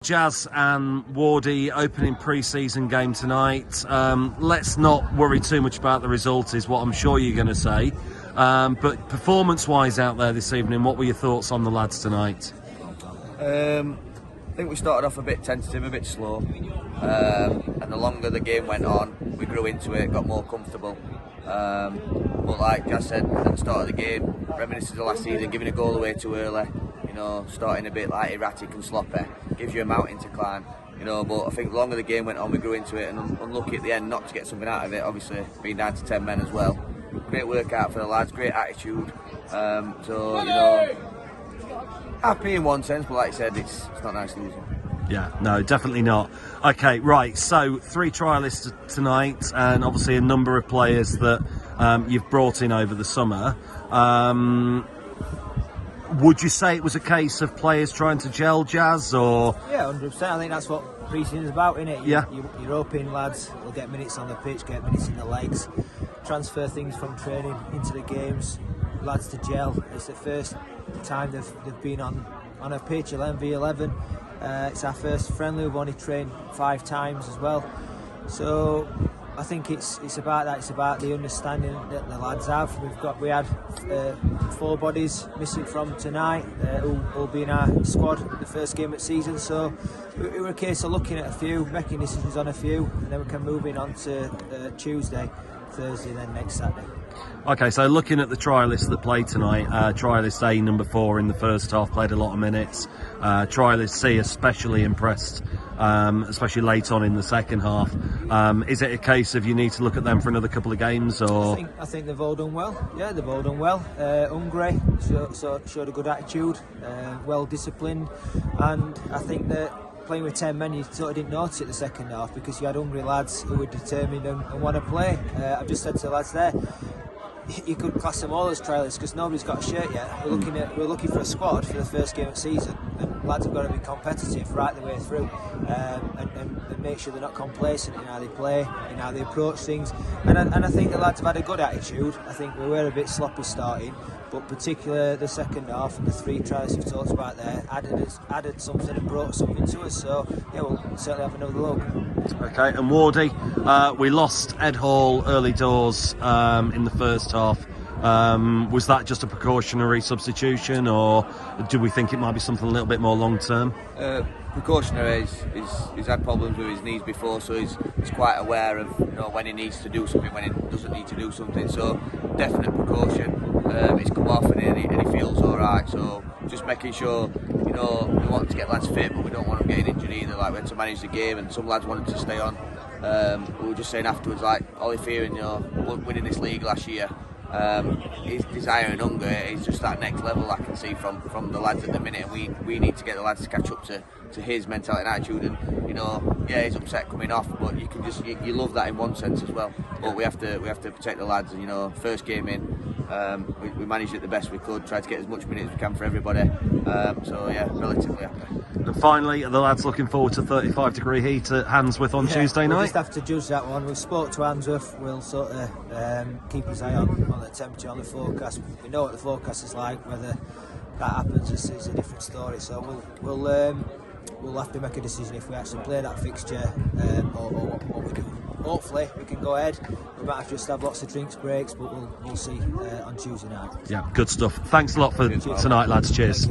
Jas and Wardy opening pre-season game tonight. Let's not worry too much about the result, is what I'm sure you're going to say. But performance-wise out there this evening, what were your thoughts on the lads tonight? I think we started off a bit tentative, a bit slow, and the longer the game went on, we grew into it, got more comfortable. But like Jas said at the start of the game, reminiscence of last season, giving a goal away too early, starting a bit like erratic and sloppy, gives you a mountain to climb. But I think the longer the game went on, we grew into it, and unlucky at the end not to get something out of it, obviously being down to 10 men as well. Great workout for the lads, great attitude. Happy in one sense, but like I said, it's not nice losing. Yeah, no, definitely not. Okay, right, so 3 trialists tonight, and obviously a number of players that you've brought in over the summer. Would you say it was a case of players trying to gel, Jas, or...? Yeah, 100%. I think that's what pre-season is about, isn't it? Yeah. You're hoping lads will get minutes on the pitch, get minutes in the legs, transfer things from training into the games, lads to gel. It's the first time they've been on a pitch, 11v11. It's our first friendly. We've only trained 5 times as well. So I think it's about that. It's about the understanding that the lads have. We had 4 bodies missing from tonight, who will be in our squad the first game of season. So it was a case of looking at a few, making decisions on a few, and then we can move in on to Tuesday, Thursday, then next Saturday. Okay, so looking at the trialists that played tonight, trialist A, number 4 in the first half, played a lot of minutes. Trialist C especially impressed, especially late on in the second half. Is it a case of you need to look at them for another couple of games, or...? I think they've all done well. Yeah, they've all done well. Hungry, showed a good attitude, well disciplined, and I think that playing with 10 men, you sort of didn't notice it the second half because you had hungry lads who were determined and want to play. I've just said to the lads there, you could class them all as trialists because nobody's got a shirt yet. We're looking for a squad for the first game of the season, and lads have got to be competitive right the way through, and make sure they're not complacent in how they play, in how they approach things. And I think the lads have had a good attitude. I think we were a bit sloppy starting, but particularly the second half and the 3 tries you've talked about there added something and brought something to us. So yeah, we'll certainly have another look. Okay, and Wardy, we lost Ed Hall early doors in the first half. Was that just a precautionary substitution, or do we think it might be something a little bit more long term? Precautionary. He's had problems with his knees before, so he's quite aware of when he needs to do something, when he doesn't need to do something. So definite precaution. He's come off and he feels all right. So just making sure, we want to get lads fit, but we don't want them getting injured either. Like, we had to manage the game, and some lads wanted to stay on. We were just saying afterwards, like Ollie Fearing, winning this league last year. His desire and hunger is just that next level I can see from the lads at the minute, and we need to get the lads to catch up to his mentality and attitude. And he's upset coming off, but you can just you love that in one sense as well. But we have to protect the lads. And first game in, we managed it the best we could, tried to get as much minutes as we can for everybody. Relatively happy. And finally, are the lads looking forward to 35-degree heat at Handsworth on Tuesday night? We'll just have to judge that one. We've spoke to Handsworth. We'll sort of keep his eye on the temperature, on the forecast. We know what the forecast is like. Whether that happens is a different story. So we'll have to make a decision if we actually play that fixture or what we do. Hopefully we can go ahead. We might have to just have lots of drinks breaks, but we'll see on Tuesday night. Yeah, good stuff. Thanks a lot for tonight, lads. Cheers.